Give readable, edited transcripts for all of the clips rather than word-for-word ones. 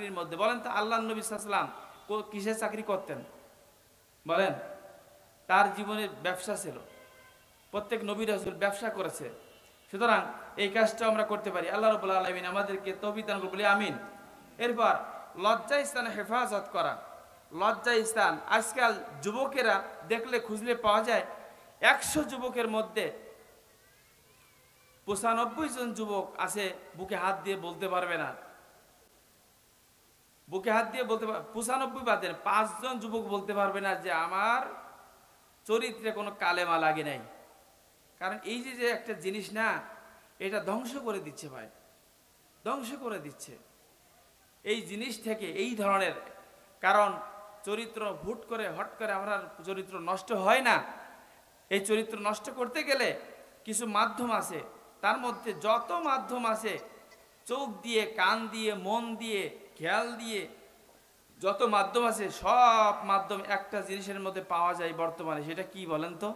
চাকরির মধ্যে। বলেন তো আল্লাহর নবী সাল্লাল্লাহু আলাইহি ওয়াসাল্লাম কিসের চাকরি করতেন বলেন? তার জীবনের ব্যবসা ছিল। প্রত্যেক নবী রাসূল ব্যবসা করেছে। সুতরাং এই কাজটা আমরা করতে পারি। আল্লাহ রাব্বুল আলামিন আমাদেরকে তৌফিক দান করুন, বলি আমিন। এরপর লজ্জা স্থানে হেফাজত করা। লজ্জা স্থান আজকাল যুবকেরা দেখলে খুঁজলে পাওয়া যায় 100 যুবকের মধ্যে 95 জন যুবক আছে বুকে হাত দিয়ে বলতে পারবে না। বুকে হাত দিয়ে বলতে 95 বাদের 5 জন যুবক বলতে পারবে না যে আমার চরিত্রে কোনো কালেমা লাগে নাই। কারণ এই যে একটা জিনিস না, এটা ধ্বংস করে দিচ্ছে ভাই, ধ্বংস করে দিচ্ছে এই জিনিস থেকে, এই ধরনের। কারণ চরিত্র হুট করে হট করে আমরা চরিত্র নষ্ট হয় না। এই চরিত্র নষ্ট করতে গেলে কিছু মাধ্যম আছে, তার মধ্যে যত মাধ্যম আছে, চোখ দিয়ে, কান দিয়ে, মন দিয়ে, খেয়াল দিয়ে যত মাধ্যম আছে, সব মাধ্যম একটা জিনিসের মধ্যে পাওয়া যায় বর্তমানে। সেটা কি বলেন তো?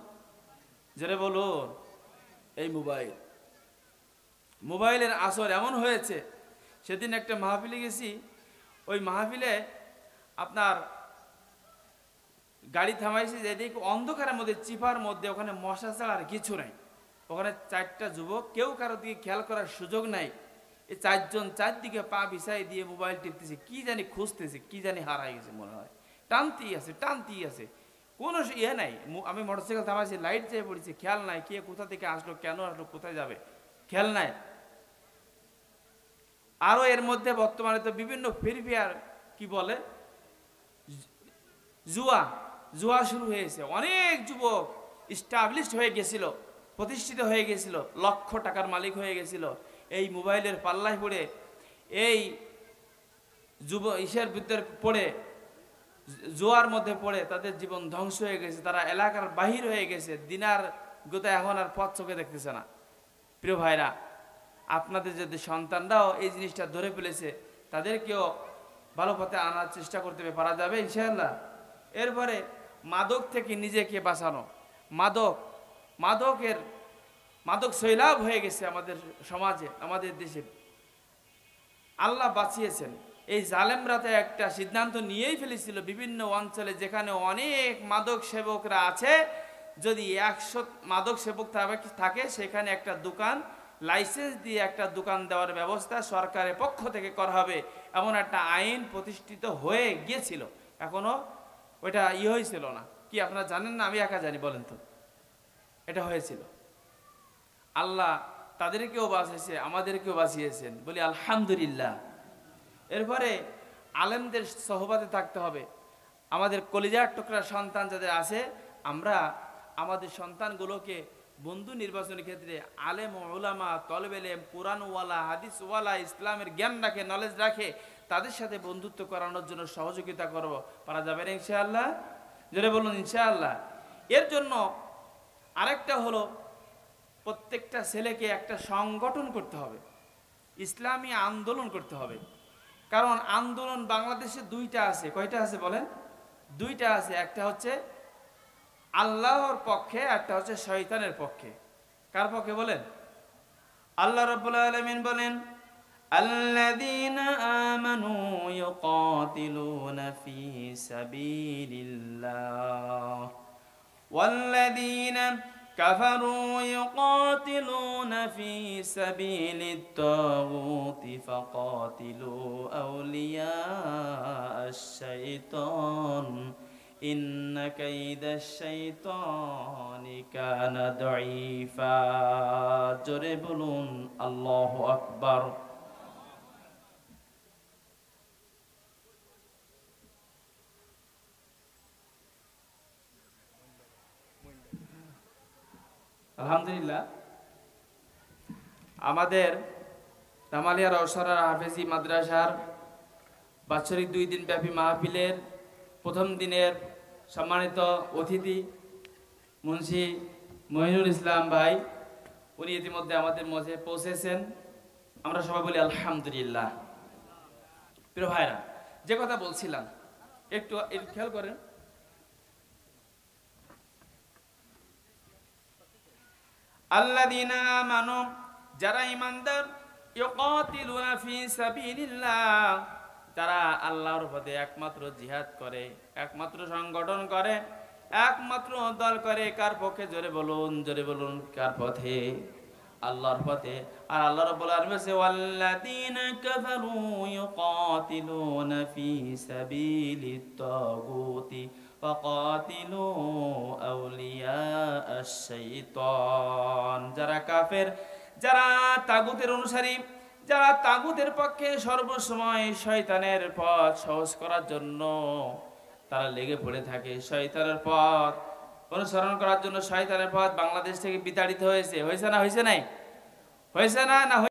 যেটা বলুন, এই মোবাইল। মোবাইলের আসর এমন হয়েছে, সেদিন একটা মাহফিলে গেছি, ওই মাহফিলে আপনার গাড়ি থামাইছে, যে দেখি অন্ধকারের মধ্যে, চিপার মধ্যে, ওখানে মশা ছাড়া আর কিছু নাই। ওখানে 4টা যুবক, কেউ কারোর দিকে খেয়াল করার সুযোগ নাই। এই 4 জন চারদিকে পা বিছাই দিয়ে মোবাইল টিপতেছে, কি জানি খুঁজতেছে, কি জানি হারাই গেছে মনে হয়। টানতেই আছে, টানতেই আছে, কোনো ইয়ে নাই। আমি মোটরসাইকেল থামাইছি, লাইট চেয়ে পড়েছি, খেয়াল নাই কে কোথা থেকে আসলো, কেন আসলো, কোথায় যাবে, খেয়াল নাই। আরও এর মধ্যে বর্তমানে তো বিভিন্ন ফ্রি ফায়ার, কি বলে, জুয়া, জুয়া শুরু হয়েছে। অনেক যুবক স্টাবলিশড হয়ে গেছিল, প্রতিষ্ঠিত হয়ে গেছিল, লক্ষ টাকার মালিক হয়ে গেছিল। এই মোবাইলের পাল্লায় পড়ে, এই ইসের ভিতরে পড়ে, জুয়ার মধ্যে পড়ে তাদের জীবন ধ্বংস হয়ে গেছে। তারা এলাকার বাহির হয়ে গেছে, দিনার গোতা এখন আর পথ চোখে দেখতেছে না। প্রিয় ভাইরা, আপনাদের যদি সন্তানরাও এই জিনিসটা ধরে ফেলেছে, তাদেরকেও ভালো পথে আনার চেষ্টা করতে পারা যাবে ইনশাআল্লাহ। এরপরে মাদক থেকে নিজেকে বাঁচানো। মাদক সৈলাভ হয়ে গেছে আমাদের সমাজে, আমাদের দেশে। আল্লাহ বাঁচিয়েছেন। এই জালেমরা তো একটা সিদ্ধান্ত নিয়েই ফেলেছিল, বিভিন্ন অঞ্চলে যেখানে অনেক মাদক সেবকরা আছে, যদি 100 মাদক সেবক থাকে, সেখানে একটা দোকান, লাইসেন্স দিয়ে একটা দোকান দেওয়ার ব্যবস্থা সরকারের পক্ষ থেকে করা হবে, এমন একটা আইন প্রতিষ্ঠিত হয়ে গিয়েছিল। এখনো ওইটা হয়েছিল না। কি আপনারা জানেন না? আমি একা জানি? বলেন তো। এটা হয়েছিল। আল্লাহ তাদেরকেও বাঁচিয়েছে, আমাদেরকেও বাঁচিয়েছেন, বলি আলহামদুলিল্লাহ। এরপরে আলেমদের সহবাতে থাকতে হবে। আমাদের কলিজার টুকরা সন্তান যাদের আছে, আমরা আমাদের সন্তানগুলোকে বন্ধু নির্বাচনের ক্ষেত্রে আলেম, উলামা, তলবে ইলম, কোরআনওয়ালা, হাদিসওয়ালা, ইসলামের জ্ঞান রাখে, নলেজ রাখে, তাদের সাথে বন্ধুত্ব করানোর জন্য সহযোগিতা করব। পারা যাবে না ইনশাআল্লাহ? জোরে বলুন ইনশাআল্লাহ। এর জন্য আরেকটা হলো, প্রত্যেকটা ছেলেকে একটা সংগঠন করতে হবে, ইসলামী আন্দোলন করতে হবে। কারণ আন্দোলন বাংলাদেশে 2টা আছে। কয়টা আছে বলেন? 2টা আছে। একটা হচ্ছে আল্লাহর পক্ষে, একটা হচ্ছে শয়তানের পক্ষে। কার পক্ষে বলেন? আল্লাহ রাব্বুল আলামিন বলেন, আল্লাযীনা আমানু ইউকাতিলুনা ফী সাবিলিল্লাহ ওয়াল্লাযীনা কাফারু ইউকাতিলুনা ফী সাবিলিত তাগুতি ফাকাতিলু আউলিয়া আশ-শাইতান ইন্না কাইদাশ শাইতানি কানা দাঈফা। জোরে বলুন আল্লাহু আকবার। আলহামদুলিল্লাহ। আমাদের দামালিয়া রওশারা হাফেজি মাদ্রাসার বাৎসরিক 2 দিন ব্যাপী মাহফিলের প্রথম দিনের সম্মানিত অতিথি মুন্সি মহিনুল ইসলাম ভাই, উনি ইতিমধ্যে আমাদের মাঝে পৌঁছেছেন। আমরা সবাই বলি আলহামদুলিল্লাহ। প্রিয় ভাইরা, যে কথা বলছিলাম, একটু খেয়াল করেন। আল্লাযীনা আমানু, যারা ঈমানদার, ইউকাতিলুনা ফী সাবিলিল্লাহ, তারা আল্লাহর পথে একমাত্র জিহাদ করে, একমাত্র সংগঠন করে, একমাত্র দল করে। কার পক্ষে? জোরে বলুন, জোরে বলুন, কার পথে? আল্লাহর পথে। আর আল্লাহ রাব্বুল আলামিন বলেছে ওয়াল্লাযীনা কাফারু ইউকাতিলুনা ফি সাবিলিত তাগুতি ফাকাতিলু আউলিয়া আশ-শাইতান। যারা কাফের, যারা তাগুতের অনুসারী, যারা তাগুতের পক্ষে সর্বসময় শয়তানের পথ সহজ করার জন্য তারা লেগে পড়ে থাকে, শয়তানের পথ অনুসরণ করার জন্য। শয়তানের পথ বাংলাদেশ থেকে বিতাড়িত হয়েছে, হয়েছে না? হয়েছে নাই? হয়েছে না? না